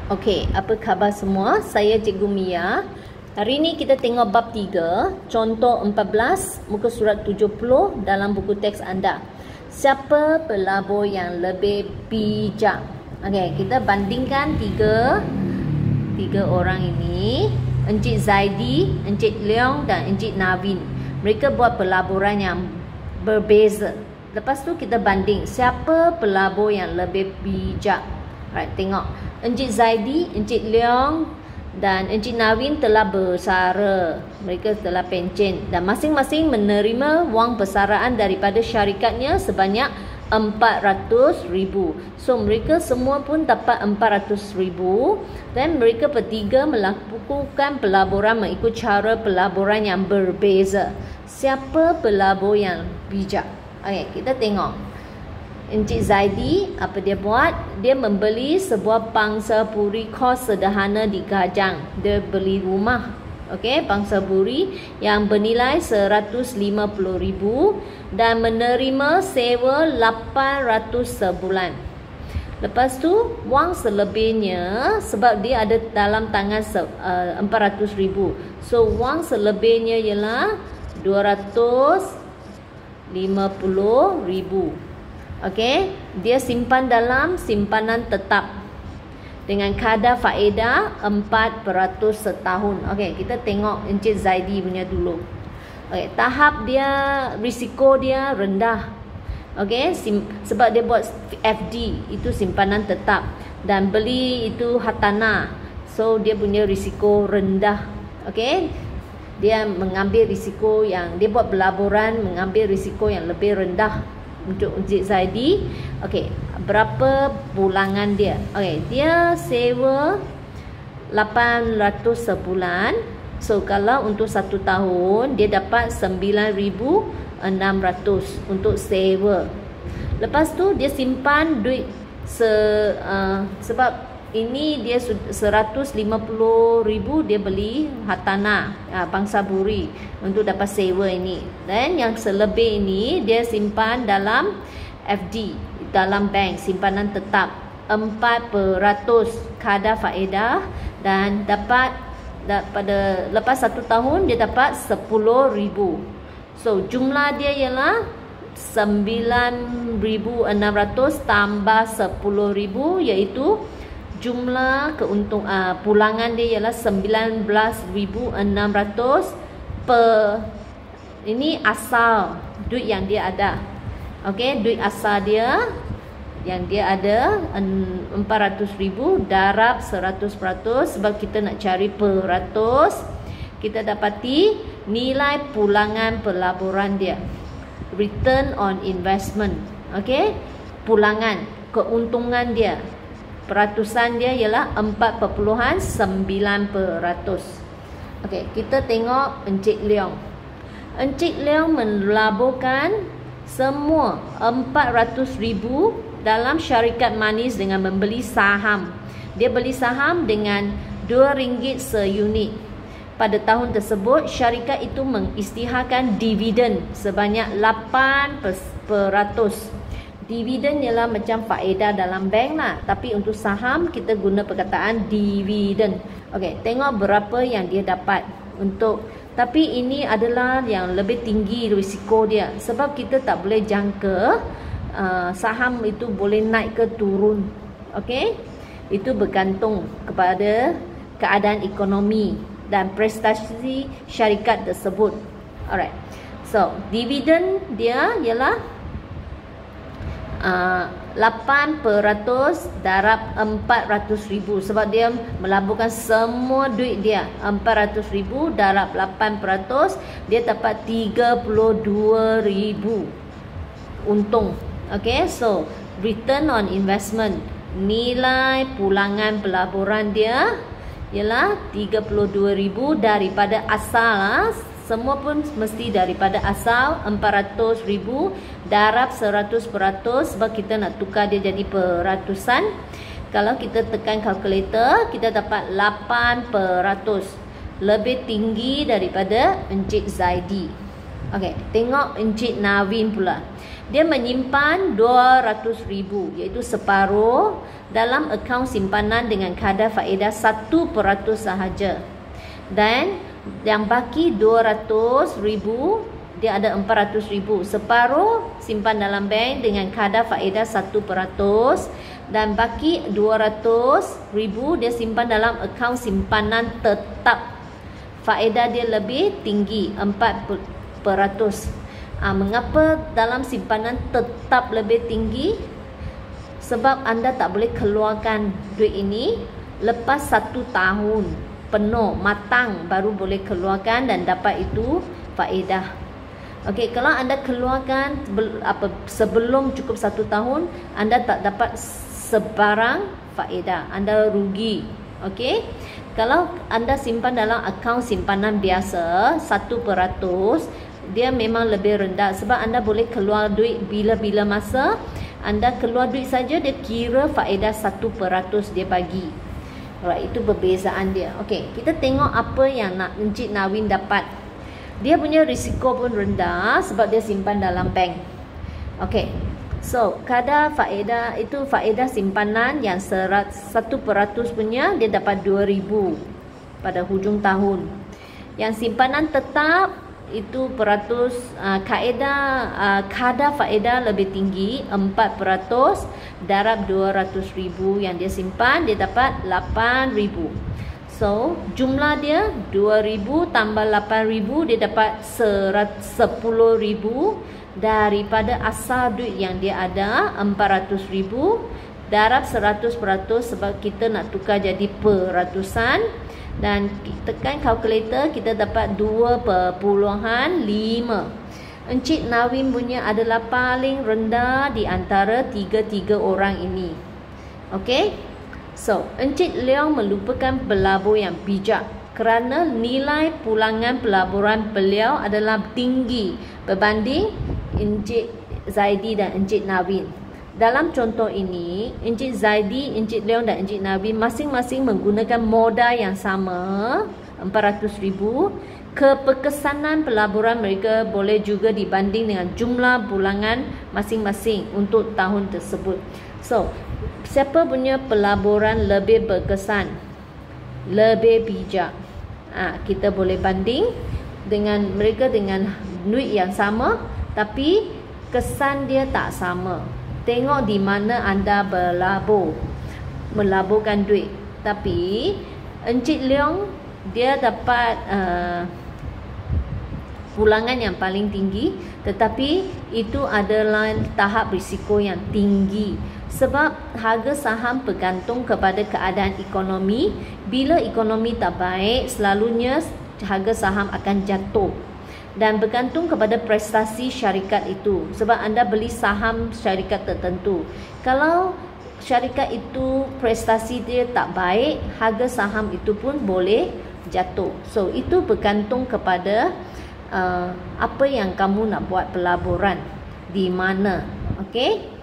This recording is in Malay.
Okey, apa khabar semua? Saya Cikgu Mia. Hari ini kita tengok bab 3, contoh 14, muka surat 70 dalam buku teks anda. Siapa pelabur yang lebih bijak? Okey, kita bandingkan tiga orang ini. Encik Zaidi, Encik Leong dan Encik Navin. Mereka buat pelaburan yang berbeza. Lepas tu kita banding siapa pelabur yang lebih bijak. Right, tengok. Encik Zaidi, Encik Leong dan Encik Navin telah bersara. Mereka telah pencen dan masing-masing menerima wang persaraan daripada syarikatnya sebanyak 400,000. So mereka semua pun dapat 400,000 dan mereka bertiga melakukan pelaburan mengikut cara pelaburan yang berbeza. Siapa pelabur yang bijak? Okey, kita tengok. Encik Zaidi, apa dia buat? Dia membeli sebuah pangsa buri kos sederhana di Gajang. Dia beli rumah, okey, pangsa buri yang bernilai 150,000 dan menerima sewa 800 sebulan. Lepas tu, wang selebihnya, sebab dia ada dalam tangan 400,000. So, wang selebihnya ialah 250,000. Okey, dia simpan dalam simpanan tetap dengan kadar faedah 4% setahun. Okey, kita tengok Encik Zaidi punya dulu. Okey, tahap dia, risiko dia rendah. Okey, sebab dia buat FD, itu simpanan tetap, dan beli itu hartanah. So dia punya risiko rendah. Okey, dia mengambil risiko yang, dia buat pelaburan mengambil risiko yang lebih rendah untuk Encik Zaidi. Okey, berapa bulangan dia? Okey, dia sewa 800 sebulan. So kalau untuk 1 tahun dia dapat 9,600 untuk sewa. Lepas tu dia simpan duit sebab ini dia 150,000 dia beli hartanah, pangsa buri untuk dapat sewa ini. Dan yang selebih ini dia simpan dalam FD, dalam bank, simpanan tetap 4% kadar faedah, dan dapat pada lepas 1 tahun dia dapat 10,000. So jumlah dia ialah 9,600 tambah 10,000, iaitu jumlah pulangan dia ialah 19,600 per, ini asal duit yang dia ada. Okey, duit asal dia yang dia ada 400,000 darab 100%, sebab kita nak cari per ratus. Kita dapati nilai pulangan pelaburan dia, return on investment. Okey, pulangan, keuntungan dia, peratusan dia ialah 4.9%. Okey, kita tengok Encik Leong. Encik Leong melaburkan semua 400,000 dalam syarikat manis dengan membeli saham. Dia beli saham dengan RM2 seunit. Pada tahun tersebut, syarikat itu mengisytiharkan dividen sebanyak 8%. Dividen ialah macam faedah dalam bank lah, tapi untuk saham kita guna perkataan dividen. Okey, tengok berapa yang dia dapat untuk, tapi ini adalah yang lebih tinggi risiko dia, sebab kita tak boleh jangka saham itu boleh naik ke turun. Okey, itu bergantung kepada keadaan ekonomi dan prestasi syarikat tersebut. Alright, so dividen dia ialah 8% darab 400,000, sebab dia melaburkan semua duit dia. 400,000 darab 8%, dia dapat 32,000 untung. Okay, so return on investment, nilai pulangan pelaburan dia ialah 32,000 daripada asal. Semua pun mesti daripada asal 400,000 darab 100%, sebab kita nak tukar dia jadi peratusan. Kalau kita tekan kalkulator, kita dapat 8%, lebih tinggi daripada Encik Zaidi. Okey, tengok Encik Navin pula. Dia menyimpan 200,000 iaitu separuh dalam akaun simpanan dengan kadar faedah 1% sahaja. Dan yang baki 200,000 dia ada 400,000. Separuh simpan dalam bank dengan kadar faedah 1% dan baki 200,000 dia simpan dalam akaun simpanan tetap. Faedah dia lebih tinggi 4%. Mengapa dalam simpanan tetap lebih tinggi? Sebab anda tak boleh keluarkan duit ini lepas 1 tahun penuh matang baru boleh keluarkan dan dapat itu faedah. Okey, kalau anda keluarkan sebelum cukup 1 tahun, anda tak dapat sebarang faedah, anda rugi. Okey, kalau anda simpan dalam akaun simpanan biasa 1%, dia memang lebih rendah sebab anda boleh keluar duit bila-bila masa. Anda keluar duit saja dia kira faedah 1% dia bagi. Alright, itu perbezaan dia. Okey, kita tengok apa yang Encik Nawin dapat. Dia punya risiko pun rendah sebab dia simpan dalam bank. Okey. So, kadar faedah itu faedah simpanan yang 1% punya dia dapat 2,000 pada hujung tahun. Yang simpanan tetap itu kadar faedah lebih tinggi 4%, darab 200,000 yang dia simpan dia dapat 8,000. So jumlah dia 2,000 tambah 8,000 dia dapat 10,000 daripada asal duit yang dia ada 400,000 darab 100% sebab kita nak tukar jadi peratusan. Dan tekan kalkulator kita dapat 2.5. Encik Nawin punya adalah paling rendah di antara tiga orang ini. Okey. So, Encik Leong melupakan pelabur yang bijak kerana nilai pulangan pelaburan beliau adalah tinggi berbanding Encik Zaidi dan Encik Nawin. Dalam contoh ini, Encik Zaidi, Encik Leong dan Encik Nawin masing-masing menggunakan modal yang sama, 400,000. Kepekesanan pelaburan mereka boleh juga dibanding dengan jumlah pulangan masing-masing untuk tahun tersebut. So, siapa punya pelaburan lebih berkesan, lebih bijak? Kita boleh banding dengan mereka dengan duit yang sama, tapi kesan dia tak sama. Tengok di mana anda melaburkan duit. Tapi Encik Leong dia dapat pulangan yang paling tinggi, tetapi itu adalah tahap risiko yang tinggi sebab harga saham bergantung kepada keadaan ekonomi. Bila ekonomi tak baik, selalunya harga saham akan jatuh. Dan bergantung kepada prestasi syarikat itu sebab anda beli saham syarikat tertentu. Kalau syarikat itu prestasi dia tak baik, harga saham itu pun boleh jatuh. So itu bergantung kepada apa yang kamu nak buat pelaburan di mana. Okey.